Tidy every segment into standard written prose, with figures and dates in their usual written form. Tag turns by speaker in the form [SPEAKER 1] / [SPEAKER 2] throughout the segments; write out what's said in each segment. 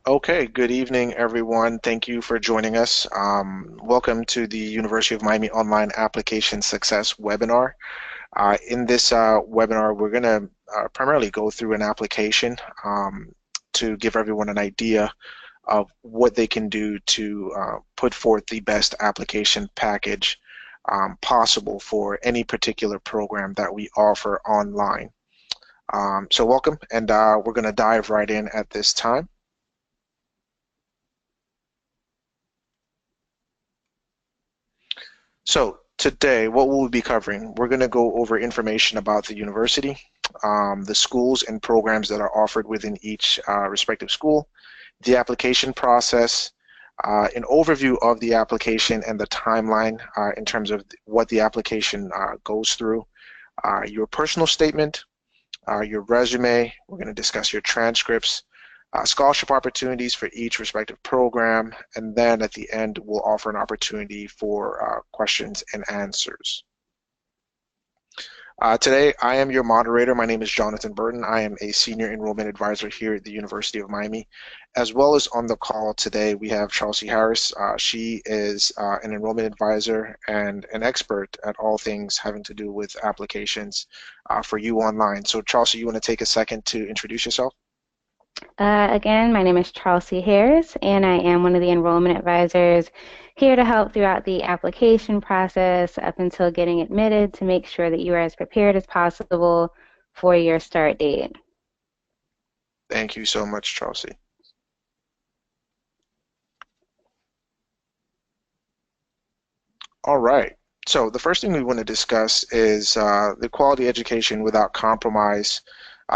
[SPEAKER 1] Okay, good evening, everyone. Thank you for joining us. Welcome to the University of Miami Online Application Success webinar. In this webinar, we're going to primarily go through an application to give everyone an idea of what they can do to put forth the best application package possible for any particular program that we offer online. So welcome, and we're going to dive right in at this time. So today, what will we be covering? We're going to go over information about the university, the schools and programs that are offered within each respective school, the application process, an overview of the application and the timeline in terms of what the application goes through, your personal statement, your resume. We're going to discuss your transcripts, scholarship opportunities for each respective program, and then at the end we'll offer an opportunity for questions and answers. Today I am your moderator. My name is Jonathan Burton. I am a senior enrollment advisor here at the University of Miami. As well as on the call today we have Chelsea Harris. She is an enrollment advisor and an expert at all things having to do with applications for you online. So Chelsea, you want to take a second to introduce yourself?
[SPEAKER 2] Again, my name is Chelsea Harris, and I am one of the enrollment advisors here to help throughout the application process up until getting admitted to make sure that you are as prepared as possible for your start date.
[SPEAKER 1] Thank you so much, Chelsea. All right. So the first thing we want to discuss is the quality education without compromise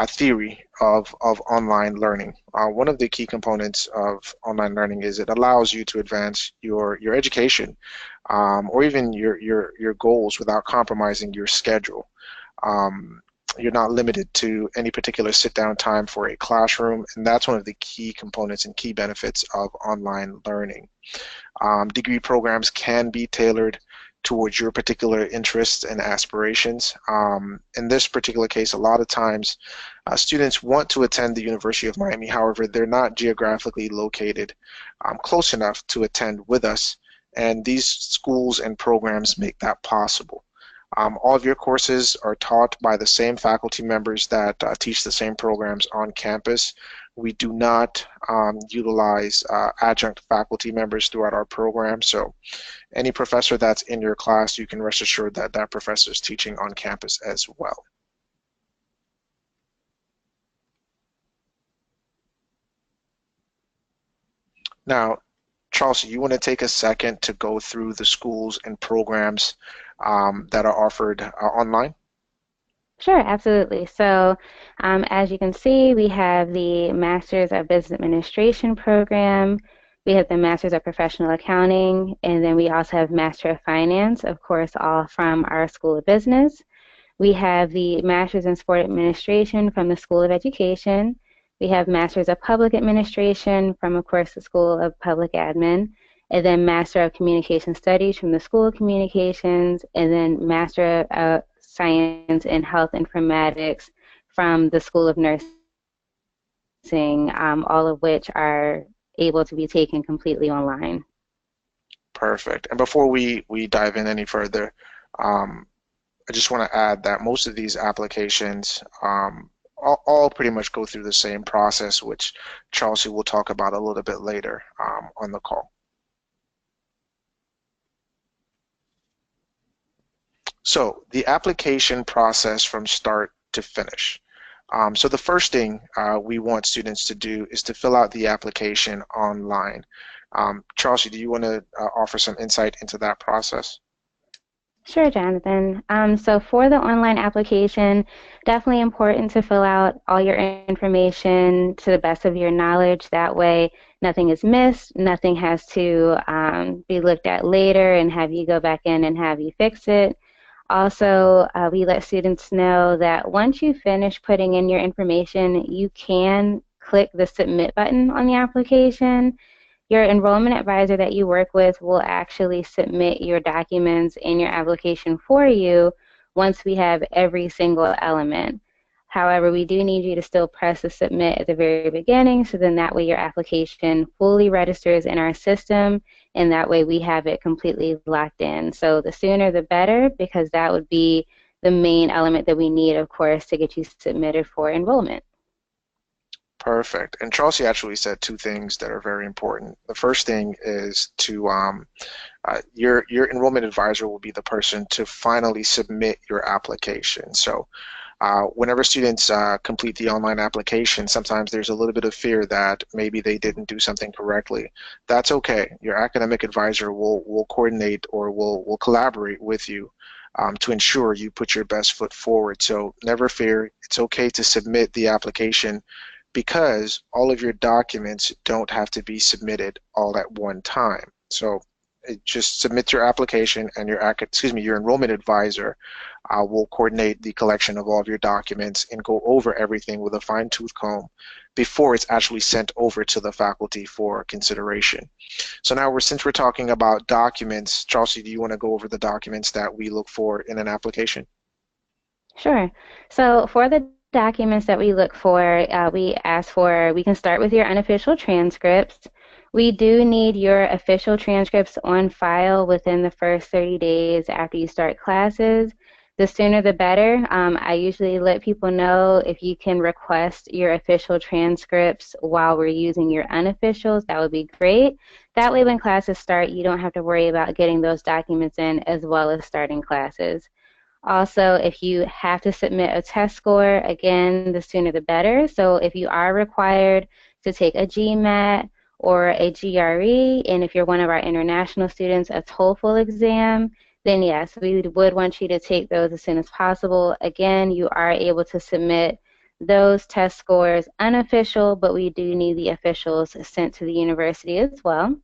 [SPEAKER 1] theory of online learning. One of the key components of online learning is it allows you to advance your education or even your goals without compromising your schedule. You're not limited to any particular sit-down time for a classroom, and that's one of the key components and key benefits of online learning. Degree programs can be tailored towards your particular interests and aspirations. In this particular case, a lot of times students want to attend the University of Miami. However, they're not geographically located close enough to attend with us, and these schools and programs make that possible. All of your courses are taught by the same faculty members that teach the same programs on campus. We do not utilize adjunct faculty members throughout our program, so any professor that's in your class, you can rest assured that that professor is teaching on campus as well. Now, Charles, you want to take a second to go through the schools and programs that are offered online?
[SPEAKER 2] Sure, absolutely. So as you can see, we have the Masters of Business Administration program, we have the Masters of Professional Accounting, and then we also have Master of Finance, of course, all from our School of Business. We have the Masters in Sport Administration from the School of Education. We have Masters of Public Administration from, of course, the School of Public Admin, and then Master of Communication Studies from the School of Communications, and then Master of Science in Health Informatics from the School of Nursing, all of which are able to be taken completely online.
[SPEAKER 1] Perfect. And before we dive in any further, I just want to add that most of these applications all pretty much go through the same process, which Chelsea will talk about a little bit later on the call. So the application process from start to finish. So the first thing we want students to do is to fill out the application online. Chelsea, do you want to offer some insight into that process?
[SPEAKER 2] Sure, Jonathan. So for the online application, definitely important to fill out all your information to the best of your knowledge. That way, nothing is missed, nothing has to be looked at later and have you go back in and have you fix it. Also, we let students know that once you finish putting in your information, you can click the submit button on the application. Your enrollment advisor that you work with will actually submit your documents and your application for you once we have every single element. However, we do need you to still press the submit at the very beginning, so then that way your application fully registers in our system, and that way we have it completely locked in. So the sooner the better, because that would be the main element that we need, of course, to get you submitted for enrollment.
[SPEAKER 1] Perfect. And Chelsea actually said two things that are very important. The first thing is to your enrollment advisor will be the person to finally submit your application. So whenever students complete the online application, sometimes there's a little bit of fear that maybe they didn't do something correctly. That's okay. Your academic advisor will coordinate or will collaborate with you to ensure you put your best foot forward. So never fear. It's okay to submit the application because all of your documents don't have to be submitted all at one time. So just submit your application, and your enrollment advisor will coordinate the collection of all of your documents and go over everything with a fine-tooth comb before it's actually sent over to the faculty for consideration. So now, since we're talking about documents, Chelsea, do you want to go over the documents that we look for in an application?
[SPEAKER 2] Sure. So for the documents that we look for, we can start with your unofficial transcripts. We do need your official transcripts on file within the first 30 days after you start classes. The sooner the better. I usually let people know if you can request your official transcripts while we're using your unofficials, that would be great. That way when classes start, you don't have to worry about getting those documents in as well as starting classes. Also, if you have to submit a test score, again, the sooner the better. So if you are required to take a GMAT or a GRE, and if you're one of our international students, a TOEFL exam, then yes, we would want you to take those as soon as possible. Again, you are able to submit those test scores unofficial, but we do need the officials sent to the university as well.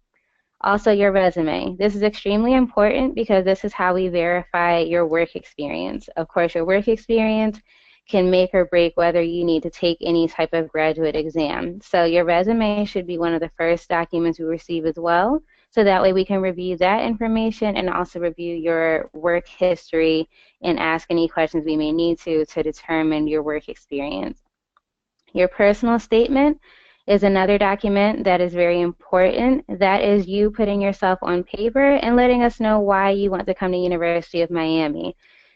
[SPEAKER 2] Also, your resume. This is extremely important because this is how we verify your work experience. Of course, your work experience can make or break whether you need to take any type of graduate exam. So your resume should be one of the first documents we receive as well. So that way we can review that information and also review your work history and ask any questions we may need to determine your work experience. Your personal statement is another document that is very important. That is you putting yourself on paper and letting us know why you want to come to University of Miami.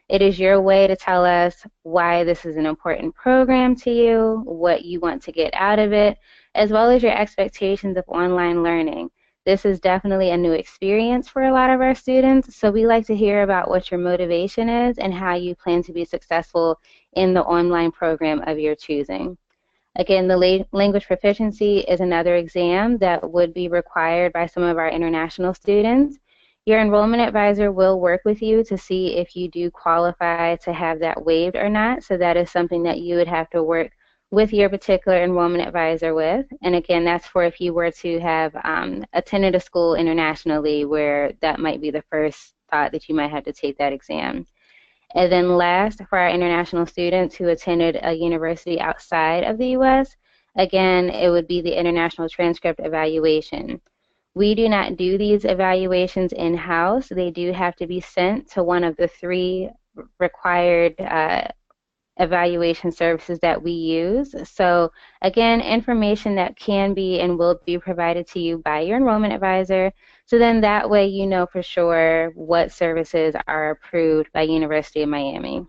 [SPEAKER 2] It is your way to tell us why this is an important program to you, what you want to get out of it, as well as your expectations of online learning. This is definitely a new experience for a lot of our students, so we like to hear about what your motivation is and how you plan to be successful in the online program of your choosing. Again, the language proficiency is another exam that would be required by some of our international students. Your enrollment advisor will work with you to see if you do qualify to have that waived or not. So that is something that you would have to work with your particular enrollment advisor with. And again, that's for if you were to have attended a school internationally where that might be the first thought that you might have to take that exam. And then last, for our international students who attended a university outside of the U.S., again, it would be the International Transcript Evaluation. We do not do these evaluations in-house. They do have to be sent to one of the three required evaluation services that we use. So again, information that can be and will be provided to you by your enrollment advisor. So then that way you know for sure what services are approved by University of Miami.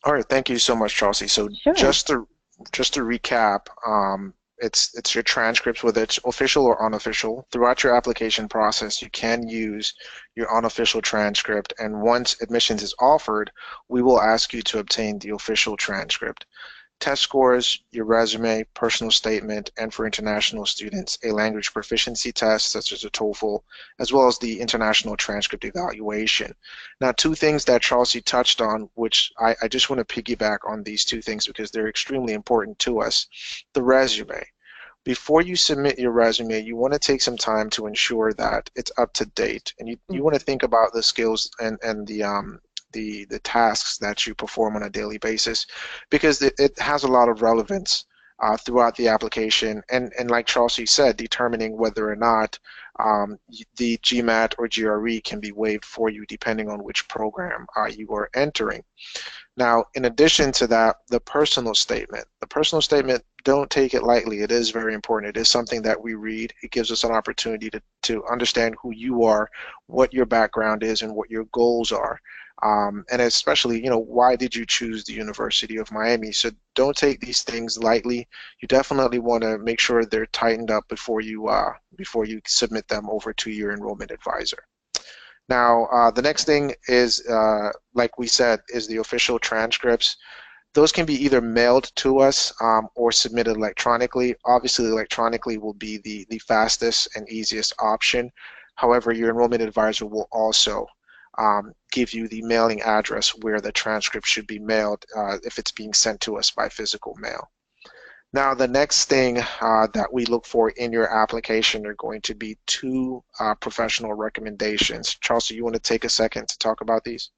[SPEAKER 1] All right, thank you so much, Chelsea. So
[SPEAKER 2] Sure.
[SPEAKER 1] just to recap, it's your transcripts, whether it's official or unofficial. Throughout your application process, you can use your unofficial transcript, and once admissions is offered, we will ask you to obtain the official transcript. Test scores, your resume, personal statement, and for international students, a language proficiency test such as a TOEFL, as well as the international transcript evaluation. Now, two things that Chelsea touched on, which I just want to piggyback on these two things because they're extremely important to us. The resume. Before you submit your resume, you want to take some time to ensure that it's up to date, and you want to think about the skills and the tasks that you perform on a daily basis because it has a lot of relevance throughout the application. And like Chelsea said, determining whether or not the GMAT or GRE can be waived for you depending on which program you are entering. Now, in addition to that, the personal statement. The personal statement, don't take it lightly. It is very important. It is something that we read. It gives us an opportunity to understand who you are, what your background is, and what your goals are. And especially, why did you choose the University of Miami? So don't take these things lightly. You definitely want to make sure they're tightened up before you submit them over to your enrollment advisor. Now, the next thing is, like we said, is the official transcripts. Those can be either mailed to us or submitted electronically. Obviously, electronically will be the fastest and easiest option. However, your enrollment advisor will also give you the mailing address where the transcript should be mailed if it's being sent to us by physical mail. Now, the next thing that we look for in your application are going to be two professional recommendations. Chelsea, you want to take a second to talk about these?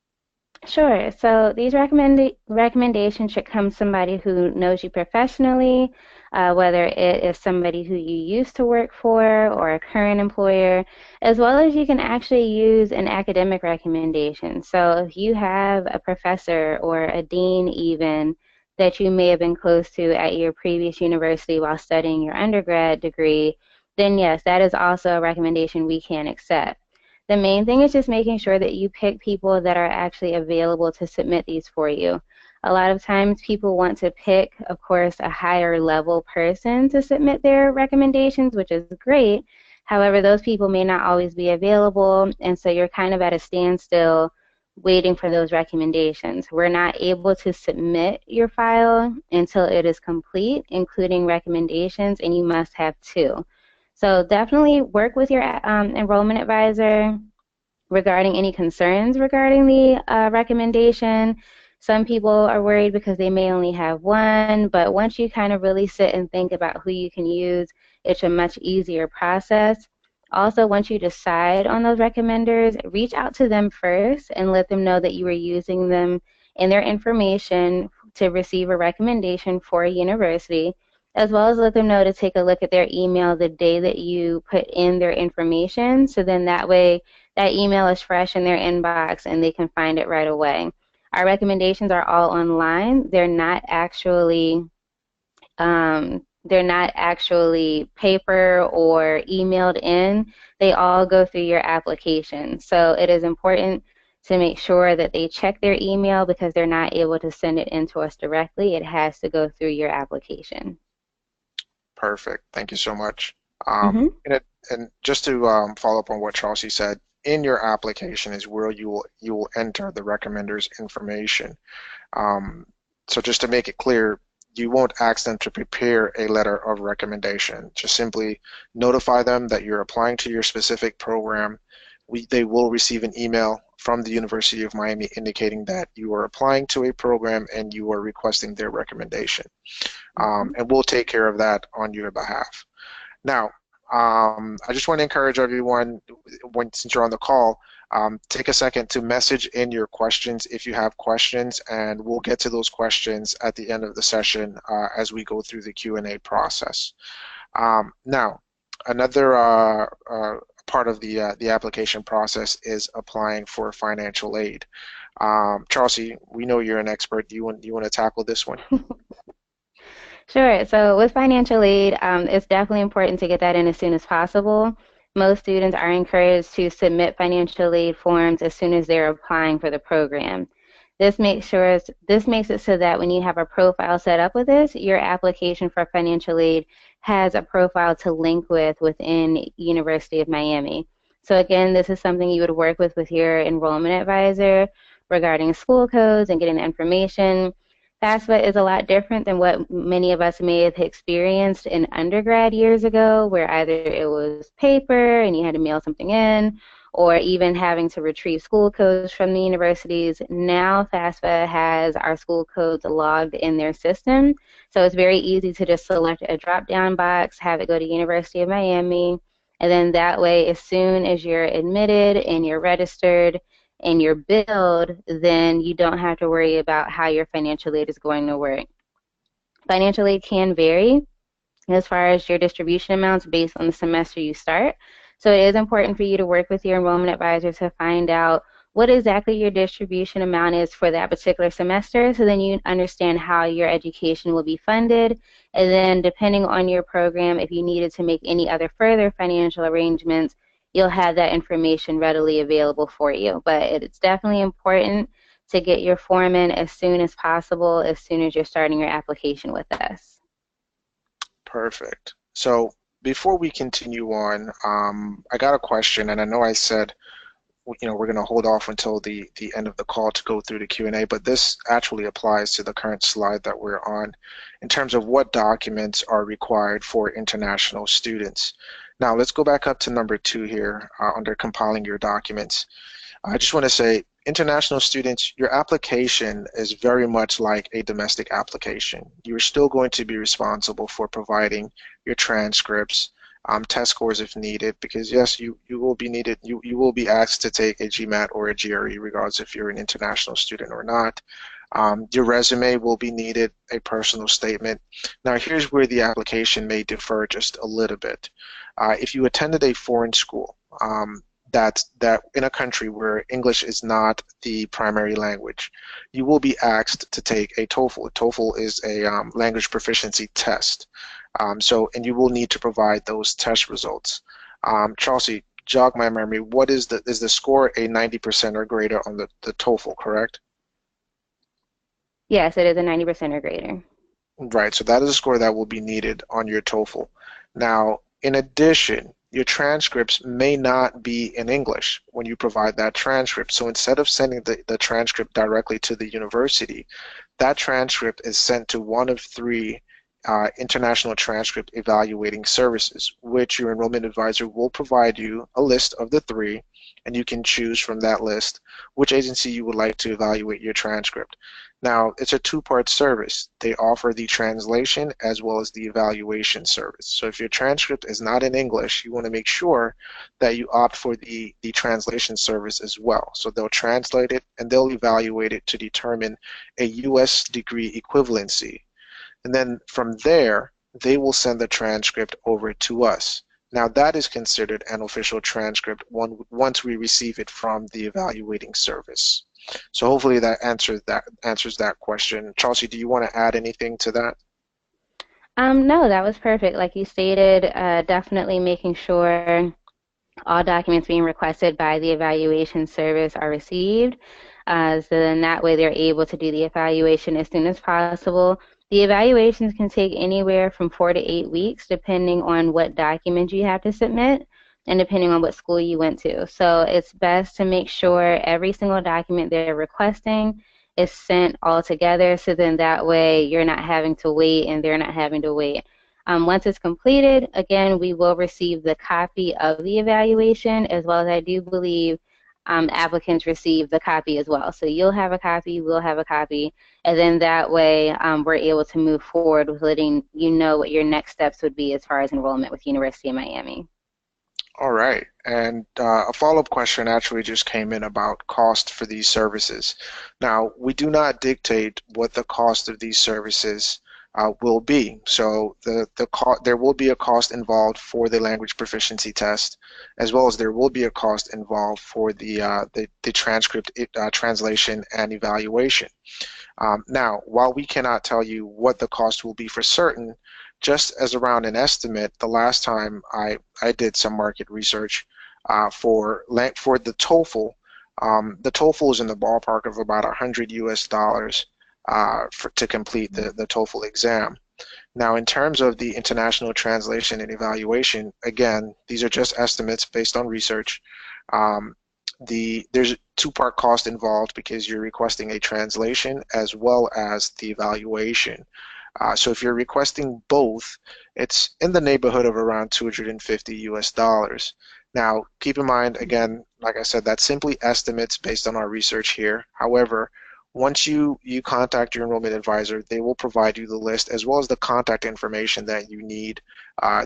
[SPEAKER 2] Sure. So these recommendations should come somebody who knows you professionally, whether it is somebody who you used to work for or a current employer, as well as you can actually use an academic recommendation. So if you have a professor or a dean even that you may have been close to at your previous university while studying your undergrad degree, then yes, that is also a recommendation we can accept. The main thing is just making sure that you pick people that are actually available to submit these for you. A lot of times people want to pick, of course, a higher level person to submit their recommendations, which is great. However, those people may not always be available, and so you're kind of at a standstill waiting for those recommendations. We're not able to submit your file until it is complete, including recommendations, and you must have two. So definitely work with your enrollment advisor regarding any concerns regarding the recommendation. Some people are worried because they may only have one, but once you kind of really sit and think about who you can use, it's a much easier process. Also, once you decide on those recommenders, reach out to them first and let them know that you are using them in their information to receive a recommendation for a university, as well as let them know to take a look at their email the day that you put in their information. So then that way that email is fresh in their inbox and they can find it right away. Our recommendations are all online. They're not actually paper or emailed in. They all go through your application. So it is important to make sure that they check their email because they're not able to send it in to us directly. It has to go through your application.
[SPEAKER 1] Perfect. Thank you so much.
[SPEAKER 2] Mm-hmm.
[SPEAKER 1] And just to follow up on what Chelsea said, in your application is where you will enter the recommender's information. So just to make it clear, you won't ask them to prepare a letter of recommendation. Just simply notify them that you're applying to your specific program. They will receive an email from the University of Miami indicating that you are applying to a program and you are requesting their recommendation. And we'll take care of that on your behalf. Now, I just want to encourage everyone, since you're on the call, take a second to message in your questions if you have questions, and we'll get to those questions at the end of the session as we go through the Q&A process. Now, another part of the application process is applying for financial aid. Chelsea, we know you're an expert. Do you want to tackle this one?
[SPEAKER 2] Sure. So with financial aid, it's definitely important to get that in as soon as possible. Most students are encouraged to submit financial aid forms as soon as they're applying for the program. This makes it so that when you have a profile set up with this, your application for financial aid has a profile to link with within University of Miami. So again, this is something you would work with your enrollment advisor regarding school codes and getting the information. FAFSA is a lot different than what many of us may have experienced in undergrad years ago, where either it was paper and you had to mail something in, or even having to retrieve school codes from the universities. Now FAFSA has our school codes logged in their system, so it's very easy to just select a drop-down box, have it go to University of Miami, and then that way, as soon as you're admitted and you're registered, and you're billed, then you don't have to worry about how your financial aid is going to work. Financial aid can vary as far as your distribution amounts based on the semester you start. So it is important for you to work with your enrollment advisor to find out what exactly your distribution amount is for that particular semester, so then you understand how your education will be funded. And then depending on your program, if you needed to make any other further financial arrangements, you'll have that information readily available for you. But it's definitely important to get your form in as soon as possible, as soon as you're starting your application with us.
[SPEAKER 1] Perfect. So before we continue on, I got a question, and I know I said, we're going to hold off until the end of the call to go through the Q&A, but this actually applies to the current slide that we're on in terms of what documents are required for international students. Now let's go back up to number 2 here under compiling your documents. I just want to say, international students, your application is very much like a domestic application. You're still going to be responsible for providing your transcripts, test scores if needed, because yes, you will be needed. You will be asked to take a GMAT or a GRE, regardless if you're an international student or not. Your resume will be needed, a personal statement. Now, here's where the application may differ just a little bit. If you attended a foreign school, that in a country where English is not the primary language, you will be asked to take a TOEFL. A TOEFL is a language proficiency test. And you will need to provide those test results. Chelsea, jog my memory. What is the score a 90% or greater on the TOEFL, correct?
[SPEAKER 2] Yes, it is a 90% or greater.
[SPEAKER 1] Right, so that is a score that will be needed on your TOEFL. Now, in addition, your transcripts may not be in English when you provide that transcript. So instead of sending the transcript directly to the university, that transcript is sent to one of 3 international transcript evaluating services, which your enrollment advisor will provide you a list of the 3, and you can choose from that list which agency you would like to evaluate your transcript. Now, it's a 2-part service. They offer the translation as well as the evaluation service. So if your transcript is not in English, you want to make sure that you opt for the translation service as well. So they'll translate it and they'll evaluate it to determine a US degree equivalency. And then from there, they will send the transcript over to us. Now that is considered an official transcript once we receive it from the evaluating service. So hopefully that answers that question. Chelsea, do you want to add anything to that?
[SPEAKER 2] No, that was perfect. Like you stated, definitely making sure all documents being requested by the evaluation service are received. So then that way they're able to do the evaluation as soon as possible. The evaluations can take anywhere from 4 to 8 weeks, depending on what document you have to submit and depending on what school you went to. So it's best to make sure every single document they're requesting is sent all together, so then that way you're not having to wait and they're not having to wait. Once it's completed, again, we will receive the copy of the evaluation, as well as I do believe applicants receive the copy as well. So you'll have a copy, we'll have a copy, and then that way we're able to move forward with letting you know what your next steps would be as far as enrollment with University of Miami.
[SPEAKER 1] All right, and a follow-up question actually just came in about cost for these services. Now, we do not dictate what the cost of these services will be. So there will be a cost involved for the language proficiency test, as well as there will be a cost involved for the transcript translation and evaluation. Now, while we cannot tell you what the cost will be for certain, just as around an estimate, the last time I did some market research for the TOEFL is in the ballpark of about $100 to complete the TOEFL exam. Now, in terms of the international translation and evaluation, again, these are just estimates based on research. There's a 2-part cost involved because you're requesting a translation as well as the evaluation. So if you're requesting both, it's in the neighborhood of around $250. Now, keep in mind, again, like I said, that's simply estimates based on our research here. However, once you contact your enrollment advisor, they will provide you the list as well as the contact information that you need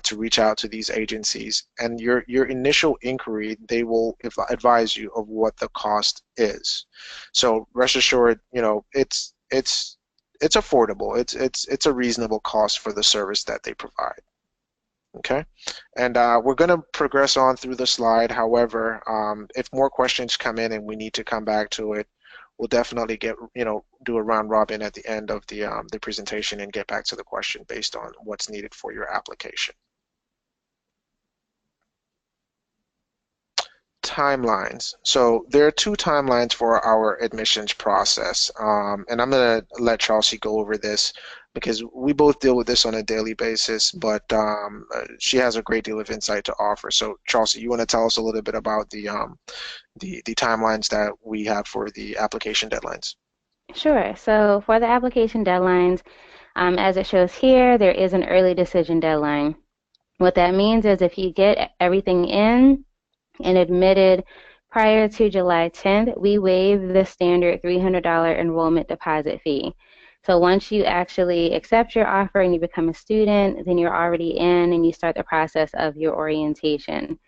[SPEAKER 1] to reach out to these agencies. And your initial inquiry, they will advise you of what the cost is. So rest assured, it's it's affordable. It's a reasonable cost for the service that they provide. Okay, and we're going to progress on through the slide. However, if more questions come in and we need to come back to it, we'll definitely do a round robin at the end of the presentation and get back to the question based on what's needed for your application. Timelines. So there are two timelines for our admissions process, and I'm going to let Chelsea go over this because we both deal with this on a daily basis, but she has a great deal of insight to offer. So Chelsea, you want to tell us a little bit about the timelines that we have for the application deadlines?
[SPEAKER 2] Sure. So for the application deadlines, as it shows here, there is an early decision deadline. What that means is if you get everything in and admitted prior to July 10th, we waive the standard $300 enrollment deposit fee. So once you actually accept your offer and you become a student, then you're already in and you start the process of your orientation.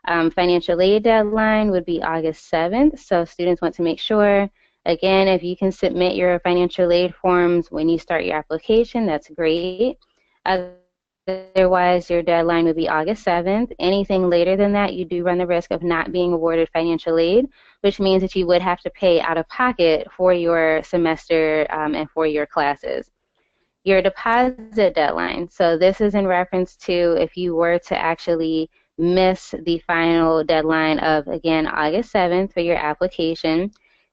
[SPEAKER 2] Financial aid deadline would be August 7th. So students want to make sure, again, if you can submit your financial aid forms when you start your application, that's great. Otherwise, your deadline would be August 7th. Anything later than that, you do run the risk of not being awarded financial aid, which means that you would have to pay out of pocket for your semester and for your classes. Your deposit deadline. So this is in reference to if you were to actually miss the final deadline of, again, August 7th for your application.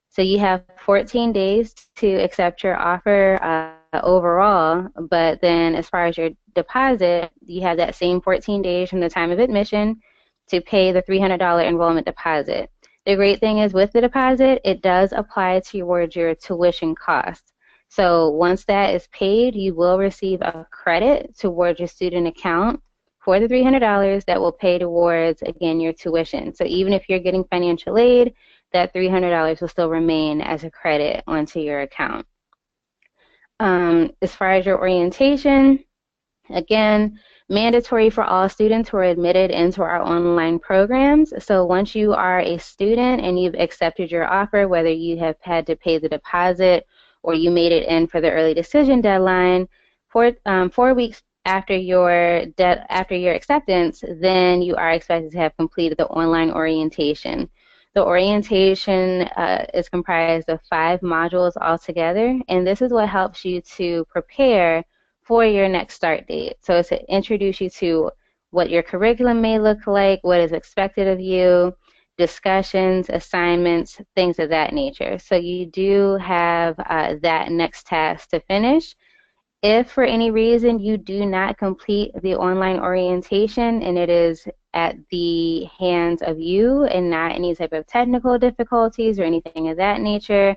[SPEAKER 2] So you have 14 days to accept your offer overall, but then as far as your deposit, you have that same 14 days from the time of admission to pay the $300 enrollment deposit. The great thing is with the deposit, it does apply towards your tuition costs. So once that is paid, you will receive a credit towards your student account for the $300 that will pay towards, again, your tuition. So even if you're getting financial aid, that $300 will still remain as a credit onto your account. As far as your orientation, again, mandatory for all students who are admitted into our online programs. So once you are a student and you've accepted your offer, whether you have had to pay the deposit or you made it in for the early decision deadline, 4 weeks after your acceptance, then you are expected to have completed the online orientation. The orientation is comprised of 5 modules altogether, and this is what helps you to prepare for your next start date. So it's to introduce you to what your curriculum may look like, what is expected of you, discussions, assignments, things of that nature. So you do have that next task to finish. If for any reason you do not complete the online orientation and it is at the hands of you and not any type of technical difficulties or anything of that nature,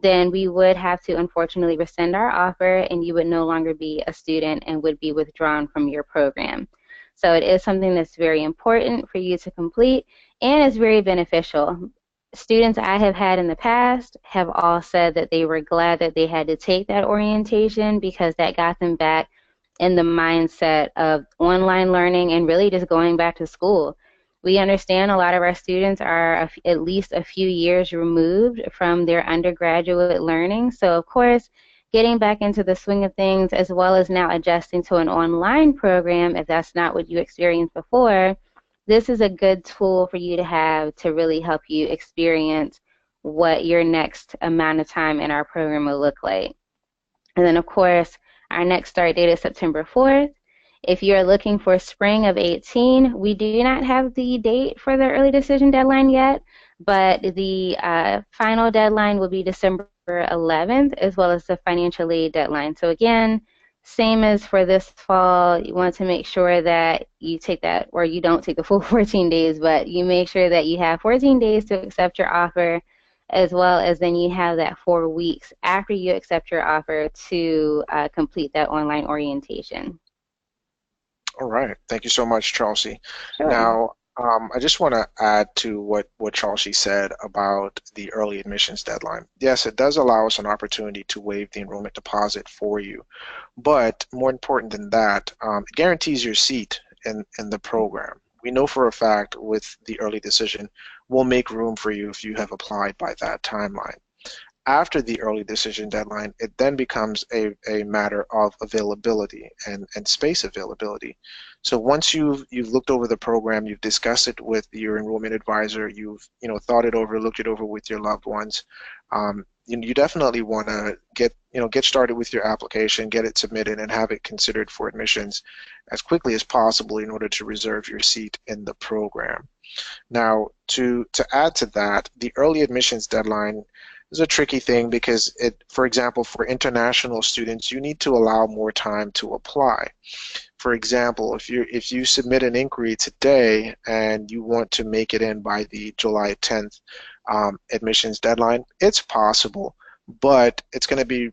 [SPEAKER 2] then we would have to unfortunately rescind our offer and you would no longer be a student and would be withdrawn from your program. So it is something that's very important for you to complete and it's very beneficial. Students I have had in the past have all said that they were glad that they had to take that orientation because that got them back in the mindset of online learning and really just going back to school. We understand a lot of our students are at least a few years removed from their undergraduate learning. So, of course, getting back into the swing of things as well as now adjusting to an online program, if that's not what you experienced before, this is a good tool for you to have to really help you experience what your next amount of time in our program will look like. And then, of course, our next start date is September 4th. If you're looking for spring of 18, we do not have the date for the early decision deadline yet, but the final deadline will be December 11th, as well as the financial aid deadline. So again, same as for this fall, you want to make sure that you take that, or you don't take the full 14 days, but you make sure that you have 14 days to accept your offer, as well as then you have that 4 weeks after you accept your offer to complete that online orientation.
[SPEAKER 1] All right. Thank you so much, Chelsea.
[SPEAKER 2] Sure.
[SPEAKER 1] Now, I just want to add to what Chelsea said about the early admissions deadline. Yes, it does allow us an opportunity to waive the enrollment deposit for you, but more important than that, it guarantees your seat in the program. We know for a fact with the early decision, we'll make room for you if you have applied by that timeline. after the early decision deadline, it then becomes a matter of availability and space availability. So once you've looked over the program, you've discussed it with your enrollment advisor, you've thought it over, looked it over with your loved ones, you definitely want to get started with your application, get it submitted, and have it considered for admissions as quickly as possible in order to reserve your seat in the program. Now, to add to that, the early admissions deadline is a tricky thing because for example, for international students, you need to allow more time to apply. For example, if you submit an inquiry today and you want to make it in by the July 10th admissions deadline, it's possible, but it's going to be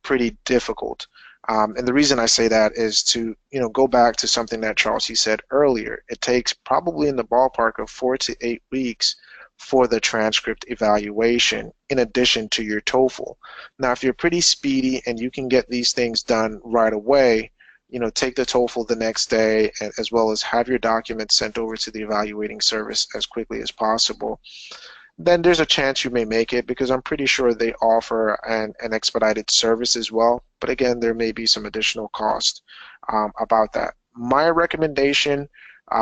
[SPEAKER 1] pretty difficult. And the reason I say that is to go back to something that Charles said earlier. It takes probably in the ballpark of 4 to 8 weeks for the transcript evaluation in addition to your TOEFL. Now, if you're pretty speedy and you can get these things done right away, take the TOEFL the next day, as well as have your documents sent over to the evaluating service as quickly as possible, then there's a chance you may make it, because I'm pretty sure they offer an expedited service as well. But again, there may be some additional cost about that. My recommendation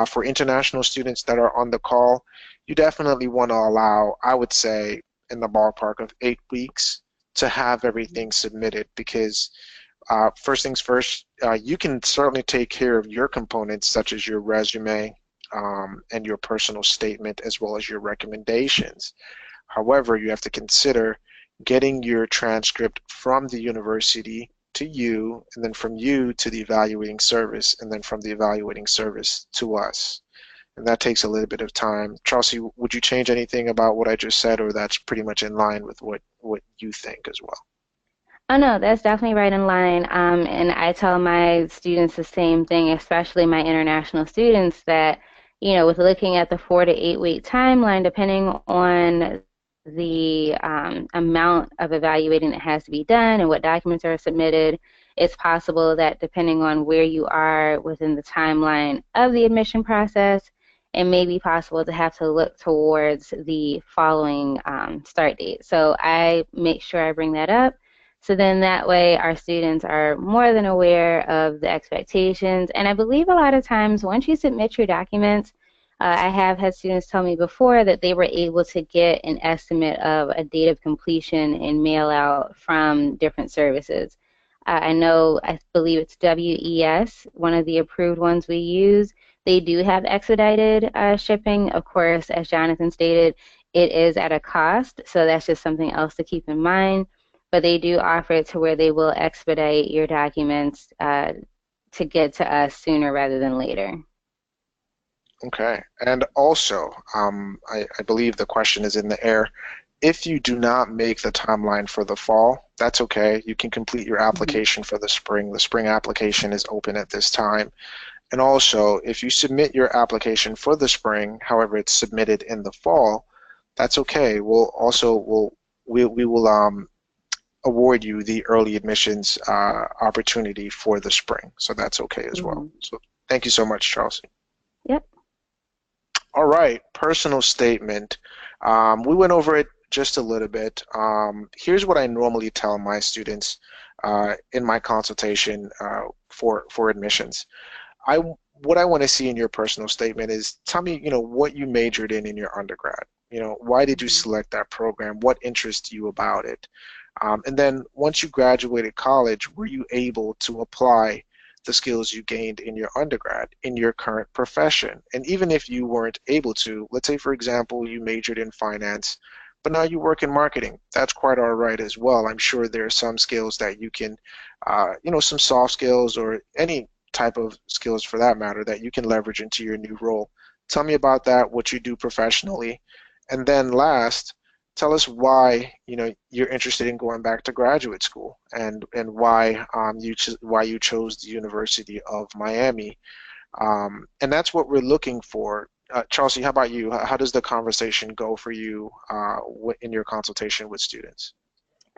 [SPEAKER 1] for international students that are on the call, you definitely want to allow, I would say, in the ballpark of 8 weeks to have everything submitted, because first things first, you can certainly take care of your components such as your resume and your personal statement as well as your recommendations. However, you have to consider getting your transcript from the university to you, and then from you to the evaluating service, and then from the evaluating service to us. And that takes a little bit of time. Chelsea, would you change anything about what I just said, or that's pretty much in line with what you think as well?
[SPEAKER 2] Oh no, that's definitely right in line. And I tell my students the same thing, especially my international students, that, with looking at the 4 to 8 week timeline, depending on the amount of evaluating that has to be done and what documents are submitted, it's possible that depending on where you are within the timeline of the admission process, it may be possible to have to look towards the following start date. So I make sure I bring that up. So then that way our students are more than aware of the expectations. And I believe a lot of times once you submit your documents, I have had students tell me before that they were able to get an estimate of a date of completion and mail out from different services. I believe it's WES, one of the approved ones we use. They do have expedited shipping. Of course, as Jonathan stated, it is at a cost, so that's just something else to keep in mind. But they do offer it to where they will expedite your documents to get to us sooner rather than later.
[SPEAKER 1] Okay. And also, I believe the question is in the air. If you do not make the timeline for the fall, that's okay. You can complete your
[SPEAKER 2] Mhm.
[SPEAKER 1] application for the spring. The spring application is open at this time. And also, if you submit your application for the spring, however, it's submitted in the fall, that's okay. We will award you the early admissions opportunity for the spring. So that's okay as well.
[SPEAKER 2] Mhm.
[SPEAKER 1] So thank you so much, Charles.
[SPEAKER 2] Yep.
[SPEAKER 1] All right, personal statement. We went over it just a little bit. Here's what I normally tell my students in my consultation for admissions. I what I want to see in your personal statement is tell me, what you majored in your undergrad. Why did you
[SPEAKER 2] Mhm.
[SPEAKER 1] select that program? What interests you about it? And then once you graduated college, were you able to apply the skills you gained in your undergrad in your current profession? And even if you weren't able to, let's say for example, you majored in finance, but now you work in marketing. That's quite all right as well. I'm sure there are some skills that you can, some soft skills or any type of skills for that matter that you can leverage into your new role. Tell me about that, what you do professionally. And then last, tell us why you're interested in going back to graduate school, and why why you chose the University of Miami, and that's what we're looking for. Chelsea, how about you? How does the conversation go for you in your consultation with students?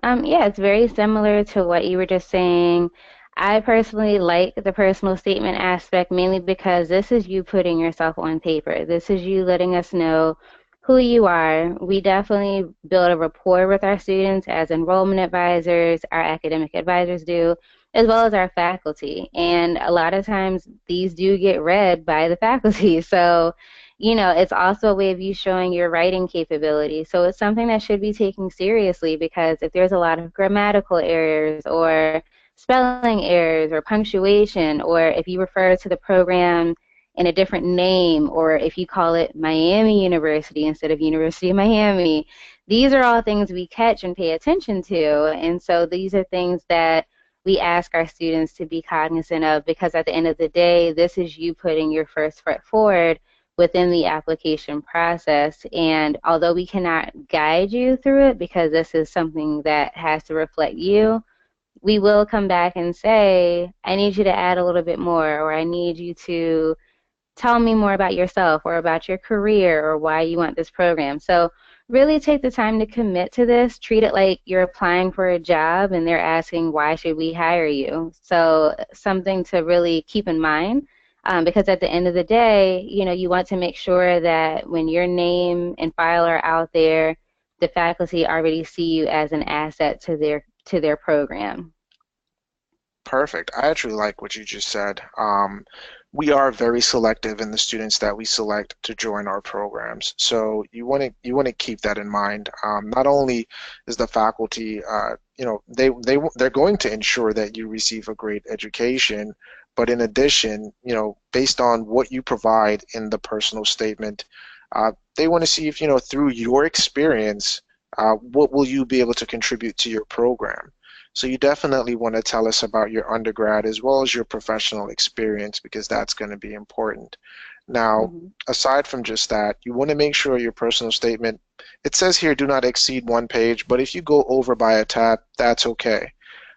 [SPEAKER 2] Yeah, it's very similar to what you were just saying. I personally like the personal statement aspect mainly because this is you putting yourself on paper. This is you letting us know who you are. We definitely build a rapport with our students as enrollment advisors, our academic advisors do, as well as our faculty. And a lot of times these do get read by the faculty. So, it's also a way of you showing your writing capability. So it's something that should be taken seriously because if there's a lot of grammatical errors or spelling errors or punctuation, or if you refer to the program in a different name, or if you call it Miami University instead of University of Miami, these are all things we catch and pay attention to. And so these are things that we ask our students to be cognizant of because at the end of the day, this is you putting your first foot forward within the application process. And although we cannot guide you through it because this is something that has to reflect you, we will come back and say, I need you to add a little bit more, or I need you to tell me more about yourself or about your career or why you want this program. So really take the time to commit to this. Treat it like you're applying for a job and they're asking, why should we hire you? So something to really keep in mind. Because at the end of the day, you want to make sure that when your name and file are out there, the faculty already see you as an asset to their program.
[SPEAKER 1] Perfect. I actually like what you just said. We are very selective in the students that we select to join our programs. So you want to keep that in mind. Not only is the faculty, they're going to ensure that you receive a great education, but in addition, based on what you provide in the personal statement, they want to see if, through your experience, what will you be able to contribute to your program. So you definitely want to tell us about your undergrad as well as your professional experience because that's going to be important. Now,
[SPEAKER 2] Mm-hmm.
[SPEAKER 1] aside from just that, you want to make sure your personal statement, it says here do not exceed 1 page, but if you go over by a tab, that's okay.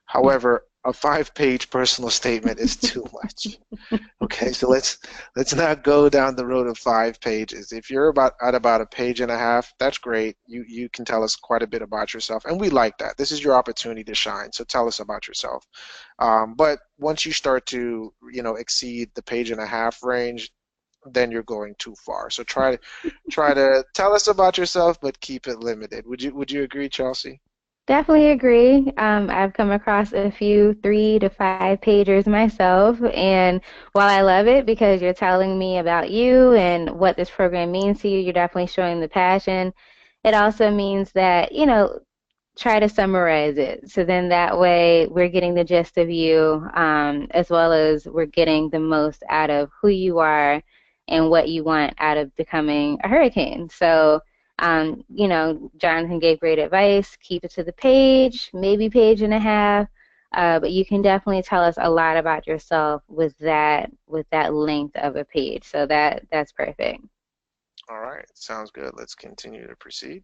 [SPEAKER 1] However, a 5-page personal statement is too much. Okay, so let's not go down the road of 5 pages. If you're about a page and a half, that's great. You can tell us quite a bit about yourself, and we like that. This is your opportunity to shine. So tell us about yourself. But once you start to exceed the page and a half range, then you're going too far. So try to tell us about yourself, but keep it limited. Would you agree, Chelsea?
[SPEAKER 2] Definitely agree. I've come across a few 3 to 5 pagers myself, and while I love it because you're telling me about you and what this program means to you, you're definitely showing the passion. It also means that, try to summarize it. So then that way we're getting the gist of you, as well as we're getting the most out of who you are and what you want out of becoming a hurricane. So, Jonathan gave great advice. Keep it to the page, maybe page and a half. But you can definitely tell us a lot about yourself with that length of a page. So that's perfect.
[SPEAKER 1] All right, sounds good. Let's continue to proceed.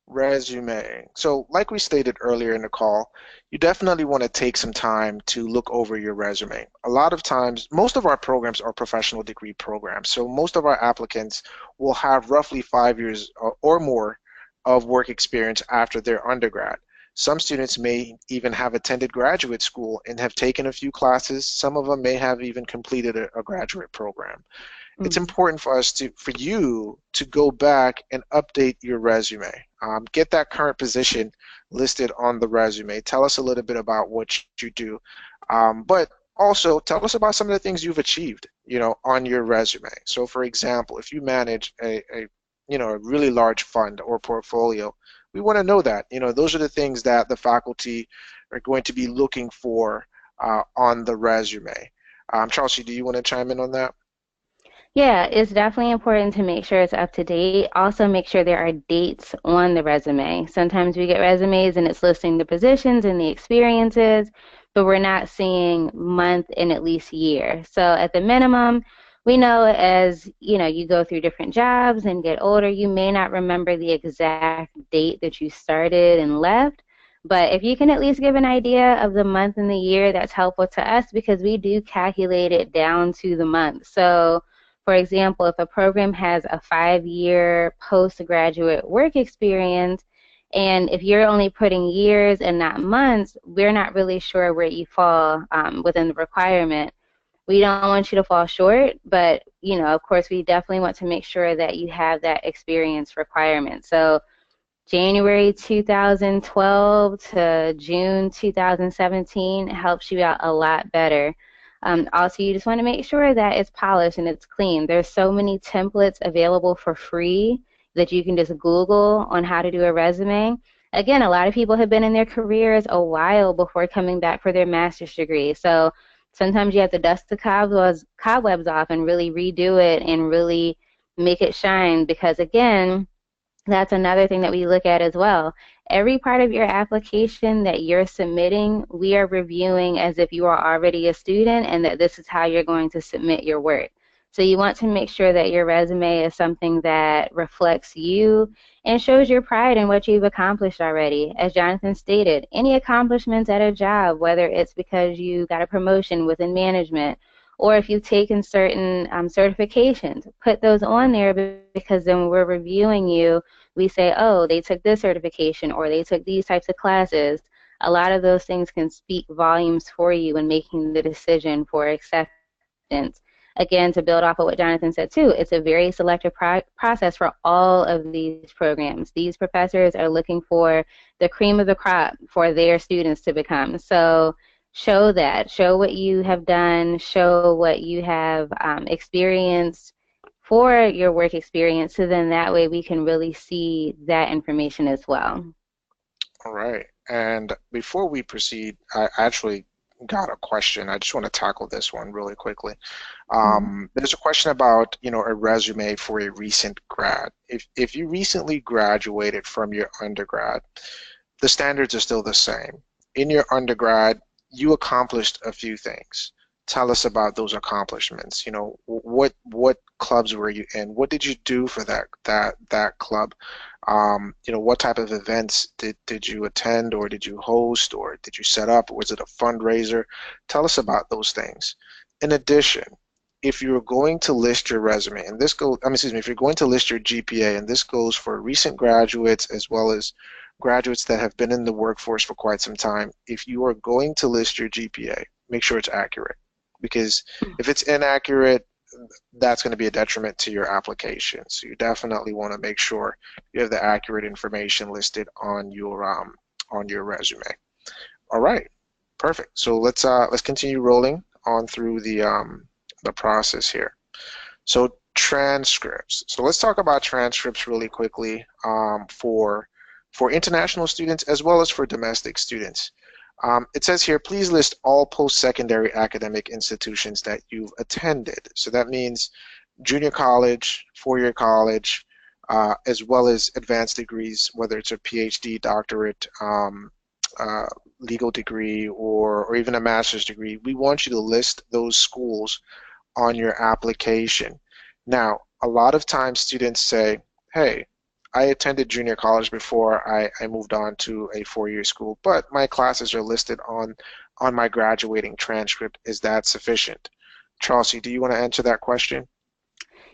[SPEAKER 1] Resume. So, like we stated earlier in the call, you definitely want to take some time to look over your resume. A lot of times, most of our programs are professional degree programs, so most of our applicants will have roughly 5 years or more of work experience after their undergrad. Some students may even have attended graduate school and have taken a few classes. Some of them may have even completed a graduate program. It's
[SPEAKER 2] Mm.
[SPEAKER 1] important for you to go back and update your resume. Get that current position listed on the resume. Tell us a little bit about what you do, but also tell us about some of the things you've achieved, on your resume. So, for example, if you manage a really large fund or portfolio, we want to know that. Those are the things that the faculty are going to be looking for on the resume. Chelsea, do you want to chime in on that?
[SPEAKER 2] Yeah, it's definitely important to make sure it's up to date. Also, make sure there are dates on the resume. Sometimes we get resumes and it's listing the positions and the experiences, but we're not seeing month and at least year. So at the minimum, we know as you go through different jobs and get older, you may not remember the exact date that you started and left. But if you can at least give an idea of the month and the year, that's helpful to us because we do calculate it down to the month. So for example, if a program has a 5-year postgraduate work experience, and if you're only putting years and not months, we're not really sure where you fall within the requirement. We don't want you to fall short, but of course, we definitely want to make sure that you have that experience requirement. So January 2012 to June 2017 helps you out a lot better. Also, you just want to make sure that it's polished and it's clean. There's so many templates available for free that you can just Google on how to do a resume. Again, a lot of people have been in their careers a while before coming back for their master's degree. So sometimes you have to dust the cobwebs off and really redo it and really make it shine because, again, that's another thing that we look at as well. Every part of your application that you're submitting, we are reviewing as if you are already a student and that this is how you're going to submit your work. So you want to make sure that your resume is something that reflects you and shows your pride in what you've accomplished already. As Jonathan stated, any accomplishments at a job, whether it's because you got a promotion within management or if you've taken certain certifications, put those on there because then when we're reviewing you, we say, oh, they took this certification or they took these types of classes. A lot of those things can speak volumes for you when making the decision for acceptance. Again, to build off of what Jonathan said too, it's a very selective process for all of these programs. These professors are looking for the cream of the crop for their students to become. So show that, show what you have done, show what you have experienced for your work experience, so then that way we can really see that information as well.
[SPEAKER 1] All right. And before we proceed, I actually got a question. I just want to tackle this one really quickly.
[SPEAKER 2] Mhm.
[SPEAKER 1] There's a question about, a resume for a recent grad. If you recently graduated from your undergrad, the standards are still the same. In your undergrad, you accomplished a few things. Tell us about those accomplishments. What clubs were you in? What did you do for that club? What type of events did you attend or did you host or did you set up? Was it a fundraiser? Tell us about those things. In addition, if you're going to list your resume, and this goes, excuse me, if you're going to list your GPA, and this goes for recent graduates as well as graduates that have been in the workforce for quite some time, if you are going to list your GPA, make sure it's accurate. Because if it's inaccurate, that's going to be a detriment to your application. So you definitely want to make sure you have the accurate information listed on your resume. All right, perfect. So let's continue rolling on through the process here. So transcripts. So let's talk about transcripts really quickly for international students as well as for domestic students. It says here, please list all post-secondary academic institutions that you've attended. So that means junior college, four-year college, as well as advanced degrees, whether it's a PhD, doctorate, legal degree, or even a master's degree. We want you to list those schools on your application. Now, a lot of times students say, hey, I attended junior college before I moved on to a four-year school, but my classes are listed on my graduating transcript. Is that sufficient? Chelsea, do you want to answer that question?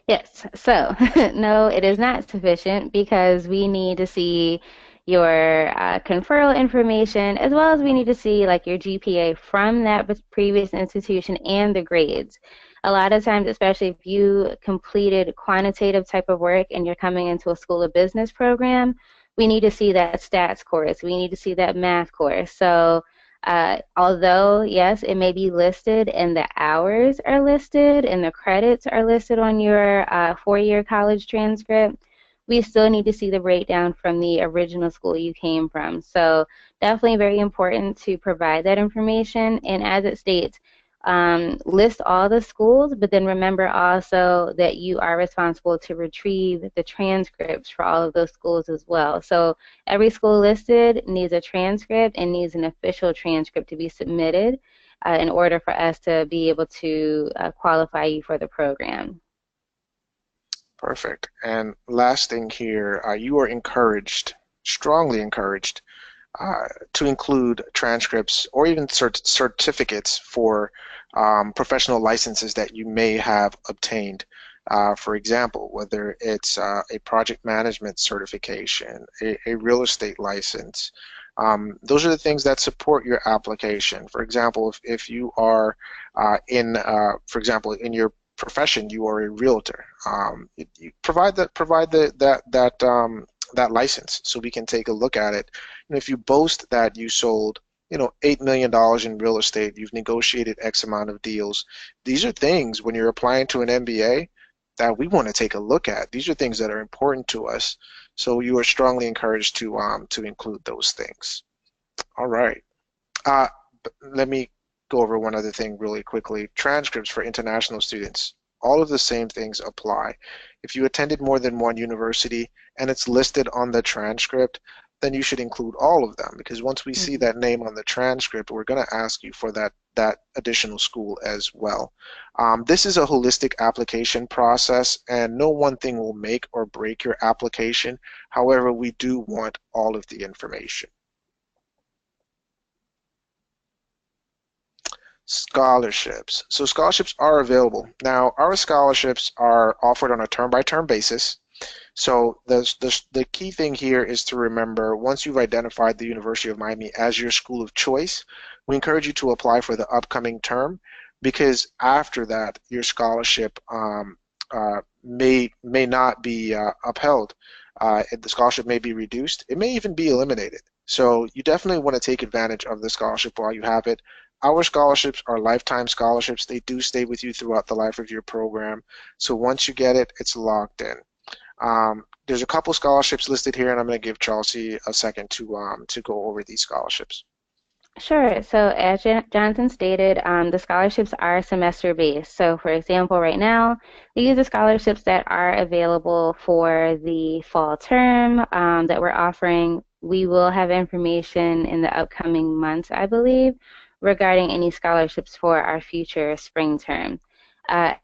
[SPEAKER 2] Yes, so no, it is not sufficient because we need to see your conferral information as well as we need to see like your GPA from that previous institution and the grades. A lot of times, especially if you completed quantitative type of work and you're coming into a school of business program, we need to see that stats course. We need to see that math course. So although, yes, it may be listed and the hours are listed and the credits are listed on your four-year college transcript, we still need to see the breakdown from the original school you came from. So definitely very important to provide that information. And as it states, list all the schools, but then remember also that you are responsible to retrieve the transcripts for all of those schools as well. So every school listed needs a transcript and needs an official transcript to be submitted in order for us to be able to qualify you for the program.
[SPEAKER 1] Perfect. And last thing here, you are encouraged, strongly encouraged, to include transcripts or even certificates for professional licenses that you may have obtained. For example, whether it's a project management certification, a real estate license. Those are the things that support your application. For example, if you are for example, in your profession, you are a realtor. You provide that license so we can take a look at it. And if you boast that you sold, $8 million in real estate, you've negotiated X amount of deals. These are things when you're applying to an MBA that we want to take a look at. These are things that are important to us. So you are strongly encouraged to include those things. All right. Uh, Let me go over one other thing really quickly. Transcripts for international students. All of the same things apply. If you attended more than one university and it's listed on the transcript, then you should include all of them, because once we see
[SPEAKER 2] Mhm.
[SPEAKER 1] that name on the transcript, we're going to ask you for that additional school as well. This is a holistic application process, and no one thing will make or break your application. However, we do want all of the information. Scholarships. So scholarships are available. Now, our scholarships are offered on a term-by-term basis. So the key thing here is to remember, once you've identified the University of Miami as your school of choice, we encourage you to apply for the upcoming term, because after that, your scholarship may not be upheld. The scholarship may be reduced. It may even be eliminated. So you definitely want to take advantage of the scholarship while you have it. Our scholarships are lifetime scholarships. They do stay with you throughout the life of your program. So once you get it, it's locked in. There's a couple scholarships listed here, and I'm going to give Chelsea a second to go over these scholarships.
[SPEAKER 2] Sure. So as Jonathan stated, the scholarships are semester based. So for example, right now, these are the scholarships that are available for the fall term that we're offering. We will have information in the upcoming months, I believe, regarding any scholarships for our future spring term.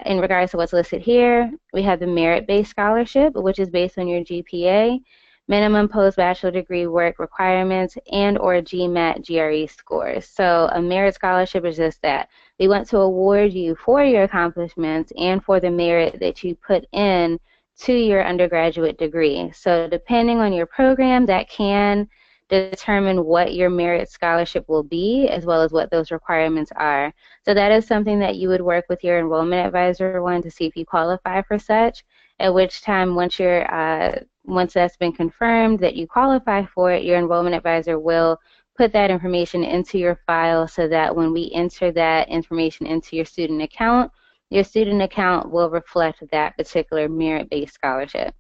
[SPEAKER 2] In regards to what's listed here, we have the merit-based scholarship, which is based on your GPA, minimum post-bachelor degree work requirements, and or GMAT GRE scores. So a merit scholarship is just that. We want to award you for your accomplishments and for the merit that you put in to your undergraduate degree. So depending on your program, that can determine what your merit scholarship will be, as well as what those requirements are. So that is something that you would work with your enrollment advisor on to see if you qualify for such, at which time once that's been confirmed that you qualify for it, your enrollment advisor will put that information into your file so that when we enter that information into your student account will reflect that particular merit-based scholarship.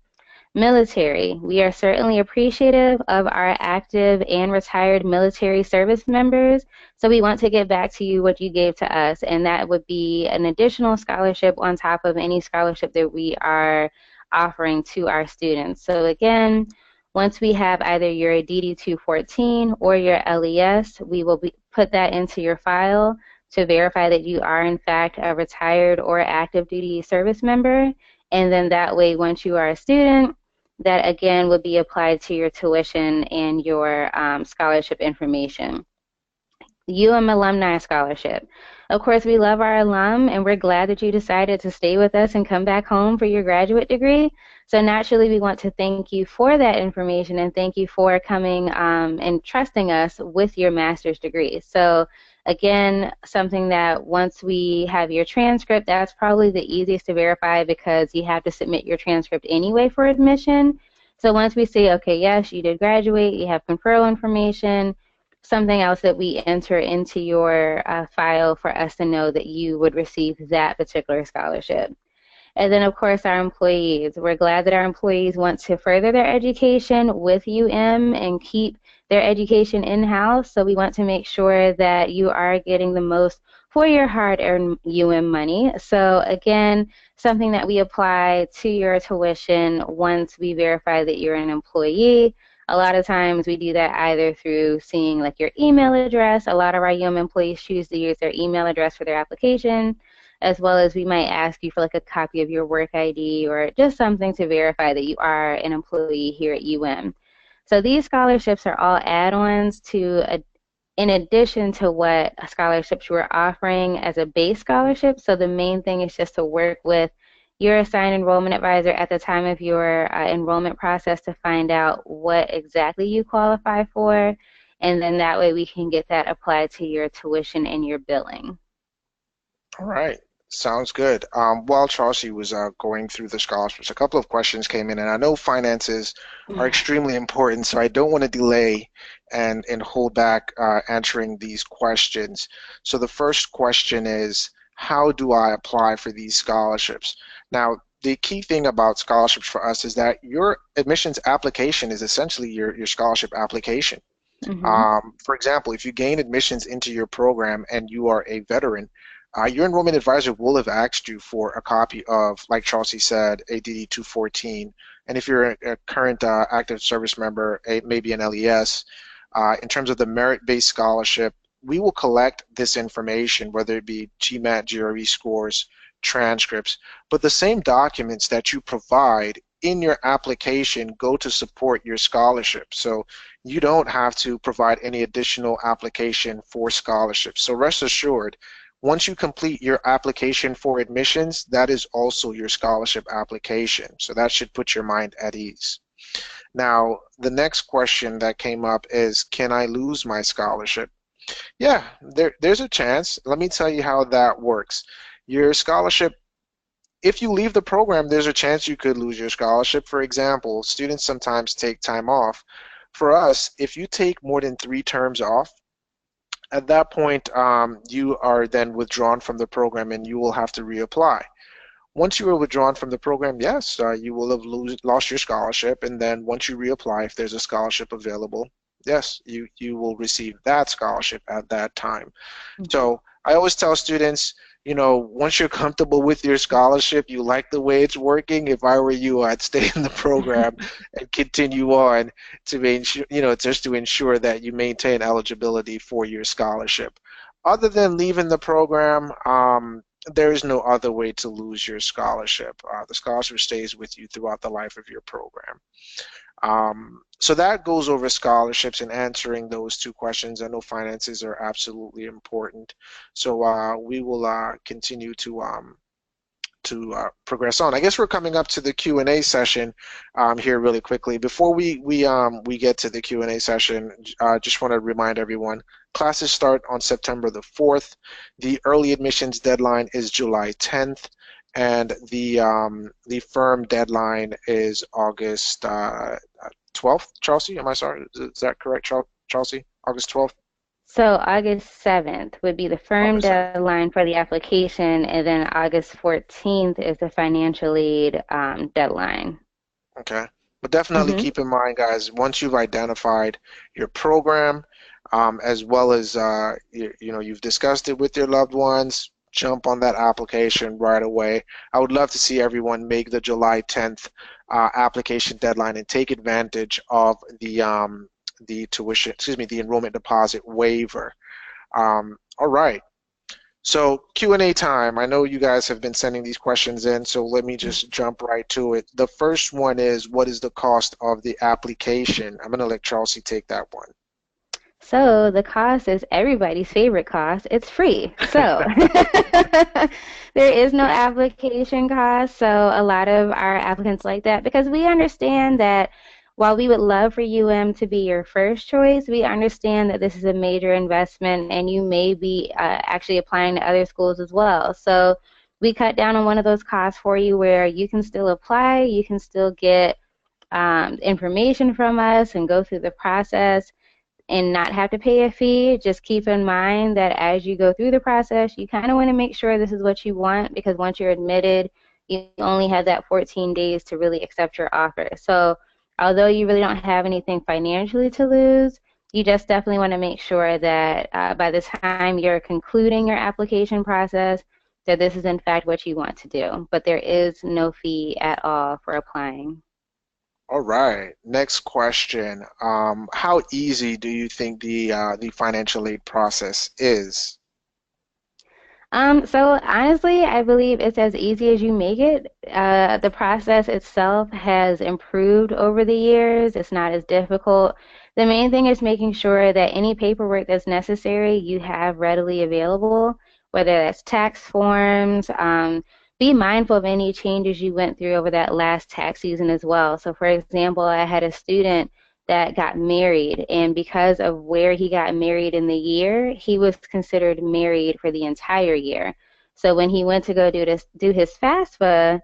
[SPEAKER 2] Military. We are certainly appreciative of our active and retired military service members, so we want to give back to you what you gave to us, and that would be an additional scholarship on top of any scholarship that we are offering to our students. So again, once we have either your DD-214 or your LES, we will put that into your file to verify that you are in fact a retired or active duty service member. And then that way, once you are a student, that again would be applied to your tuition and your scholarship information. Alumni Scholarship. Of course, we love our alum, and we're glad that you decided to stay with us and come back home for your graduate degree. So naturally, we want to thank you for that information and thank you for coming and trusting us with your master's degree. So again, something that once we have your transcript, that's probably the easiest to verify because you have to submit your transcript anyway for admission. So once we say, okay, yes, you did graduate, you have conferral information, something else that we enter into your file for us to know that you would receive that particular scholarship. And then, of course, our employees. We're glad that our employees want to further their education with and keep their education in-house. So we want to make sure that you are getting the most for your hard-earned money. So again, something that we apply to your tuition once we verify that you're an employee. A lot of times we do that either through seeing like your email address. A lot of our employees choose to use their email address for their application, as well as we might ask you for like a copy of your work ID or just something to verify that you are an employee here at So these scholarships are all add-ons in addition to what scholarships we're offering as a base scholarship. So the main thing is just to work with your assigned enrollment advisor at the time of your enrollment process to find out what exactly you qualify for, and then that way we can get that applied to your tuition and your billing.
[SPEAKER 1] All right. Sounds good. While Chelsea was going through the scholarships, a couple of questions came in, and I know finances are extremely important, so I don't want to delay and hold back answering these questions. So the first question is, how do I apply for these scholarships? Now, the key thing about scholarships for us is that your admissions application is essentially your scholarship application.
[SPEAKER 2] Hmm.
[SPEAKER 1] For example, if you gain admissions into your program and you are a veteran, your enrollment advisor will have asked you for a copy of, like Chelsea said, ADD 214. And if you're a current active service member, maybe an LES, in terms of the merit-based scholarship, we will collect this information, whether it be GMAT, GRE scores, transcripts, but the same documents that you provide in your application go to support your scholarship. So you don't have to provide any additional application for scholarships. So rest assured, once you complete your application for admissions, that is also your scholarship application. So that should put your mind at ease. Now, the next question that came up is, can I lose my scholarship? Yeah, there's a chance. Let me tell you how that works. Your scholarship, if you leave the program, there's a chance you could lose your scholarship. For example, students sometimes take time off. For us, if you take more than 3 terms off, at that point, you are then withdrawn from the program and you will have to reapply. Once you are withdrawn from the program, yes, you will have lost your scholarship, and then once you reapply, if there's a scholarship available, yes, you will receive that scholarship at that time. So I always tell students, once you're comfortable with your scholarship, you like the way it's working. If I were you, I'd stay in the program and continue on to ensure, just to ensure that you maintain eligibility for your scholarship. Other than leaving the program, there is no other way to lose your scholarship. The scholarship stays with you throughout the life of your program. So that goes over scholarships and answering those 2 questions. I know finances are absolutely important. So we will continue to progress on. I guess we're coming up to the Q&A session here really quickly. Before we get to the Q&A session, I just want to remind everyone, classes start on September the 4th. The early admissions deadline is July 10th. And the firm deadline is August 12th. Chelsea, am I sorry? Is that correct, Chelsea? August 12th?
[SPEAKER 2] So August 7th would be the firm
[SPEAKER 1] August 7th.
[SPEAKER 2] deadline for the application, and then August 14th is the financial aid deadline.
[SPEAKER 1] Okay. But definitely
[SPEAKER 2] Hmm.
[SPEAKER 1] keep in mind, guys, once you've identified your program, as well as you've discussed it with your loved ones, jump on that application right away. I would love to see everyone make the July 10th application deadline and take advantage of the tuition, excuse me, the enrollment deposit waiver. All right. So Q&A time. I know you guys have been sending these questions in, so let me just jump right to it. The first one is, what is the cost of the application? I'm going to let Chelsea take that one.
[SPEAKER 2] So the cost is everybody's favorite cost. It's free. So there is no application cost. So a lot of our applicants like that because we understand that while we would love for UM to be your first choice, we understand that this is a major investment and you may be actually applying to other schools as well. So we cut down on one of those costs for you where you can still apply, you can still get information from us and go through the process and not have to pay a fee. Just keep in mind that as you go through the process, you kind of want to make sure this is what you want because once you're admitted, you only have that 14 days to really accept your offer. So although you really don't have anything financially to lose, you just definitely want to make sure that by the time you're concluding your application process, that this is in fact what you want to do. But there is no fee at all for applying.
[SPEAKER 1] All right. Next question. How easy do you think the financial aid process is?
[SPEAKER 2] So honestly, I believe it's as easy as you make it. The process itself has improved over the years. It's not as difficult. The main thing is making sure that any paperwork that's necessary you have readily available, whether that's tax forms. Be mindful of any changes you went through over that last tax season as well. So for example, I had a student that got married, and because of where he got married in the year, he was considered married for the entire year. So when he went to go do his FAFSA,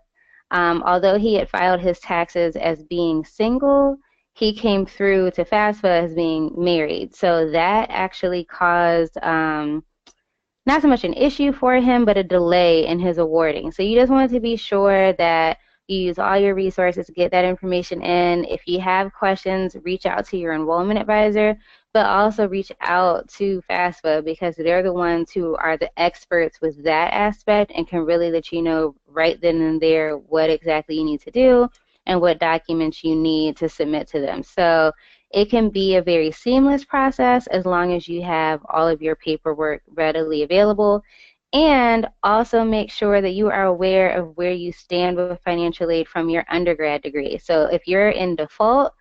[SPEAKER 2] although he had filed his taxes as being single, he came through to FAFSA as being married. So that actually caused not so much an issue for him, but a delay in his awarding. So you just want to be sure that you use all your resources to get that information in. If you have questions, reach out to your enrollment advisor, but also reach out to FAFSA because they're the ones who are the experts with that aspect and can really let you know right then and there what exactly you need to do and what documents you need to submit to them. So it can be a very seamless process as long as you have all of your paperwork readily available. And also make sure that you are aware of where you stand with financial aid from your undergrad degree. So if you're in default,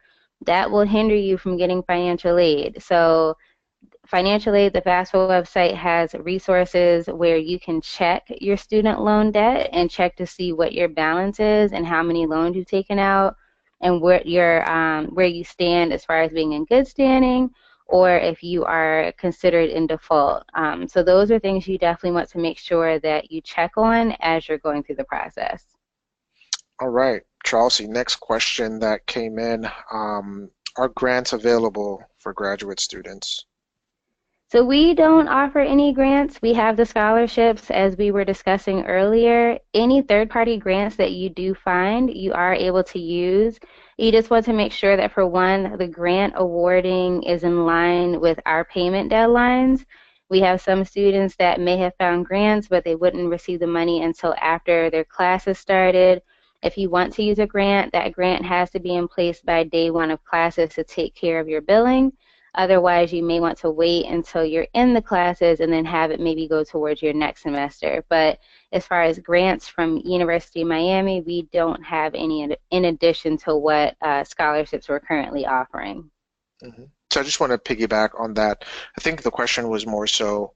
[SPEAKER 2] that will hinder you from getting financial aid. So financial aid, the FAFSA website has resources where you can check your student loan debt and check to see what your balance is and how many loans you've taken out and where you stand as far as being in good standing or if you are considered in default. So those are things you definitely want to make sure that you check on as you're going through the process.
[SPEAKER 1] All right, Chelsea, next question that came in. Are grants available for graduate students?
[SPEAKER 2] So we don't offer any grants. We have the scholarships as we were discussing earlier. Any third-party grants that you do find, you are able to use. You just want to make sure that for one, the grant awarding is in line with our payment deadlines. We have some students that may have found grants, but they wouldn't receive the money until after their classes started. If you want to use a grant, that grant has to be in place by day one of classes to take care of your billing. Otherwise, you may want to wait until you're in the classes and then have it maybe go towards your next semester. But as far as grants from University of Miami, we don't have any in addition to what scholarships we're currently offering.
[SPEAKER 1] So I just want to piggyback on that. I think the question was more so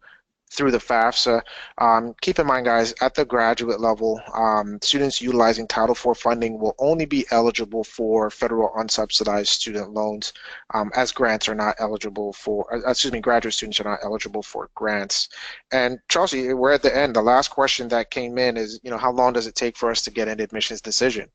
[SPEAKER 1] through the FAFSA. Keep in mind, guys, at the graduate level, students utilizing Title IV funding will only be eligible for federal unsubsidized student loans, as grants are not eligible for, excuse me, graduate students are not eligible for grants. And Chelsea, we're at the end. The last question that came in is, how long does it take for us to get an admissions decision?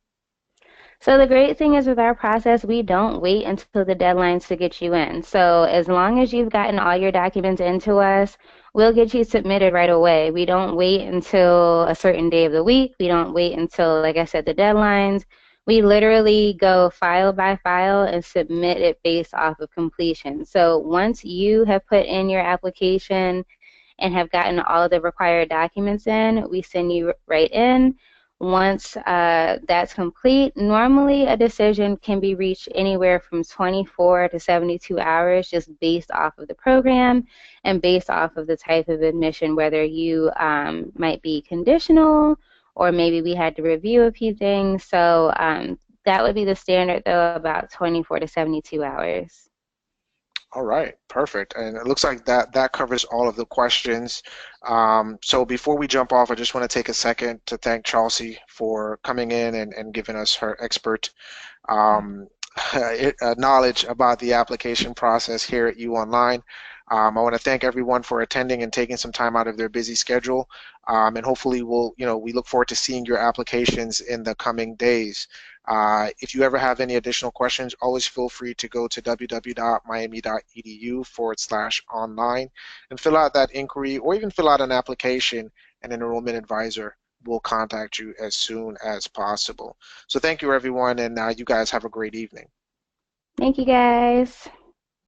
[SPEAKER 2] So the great thing is with our process, we don't wait until the deadlines to get you in. So as long as you've gotten all your documents into us, we'll get you submitted right away. We don't wait until a certain day of the week. We don't wait until, like I said, the deadlines. We literally go file by file and submit it based off of completion. So once you have put in your application and have gotten all of the required documents in, we send you right in. Once that's complete, normally a decision can be reached anywhere from 24 to 72 hours just based off of the program and based off of the type of admission, whether you might be conditional or maybe we had to review a few things. So that would be the standard, though, about 24 to 72 hours.
[SPEAKER 1] All right, perfect. And it looks like that covers all of the questions. So before we jump off, I just want to take a second to thank Chelsea for coming in and giving us her expert knowledge about the application process here at U Online. I want to thank everyone for attending and taking some time out of their busy schedule. And hopefully we look forward to seeing your applications in the coming days. If you ever have any additional questions, always feel free to go to www.miami.edu/online and fill out that inquiry or even fill out an application, and an enrollment advisor will contact you as soon as possible. So thank you, everyone, and you guys have a great evening.
[SPEAKER 2] Thank you, guys.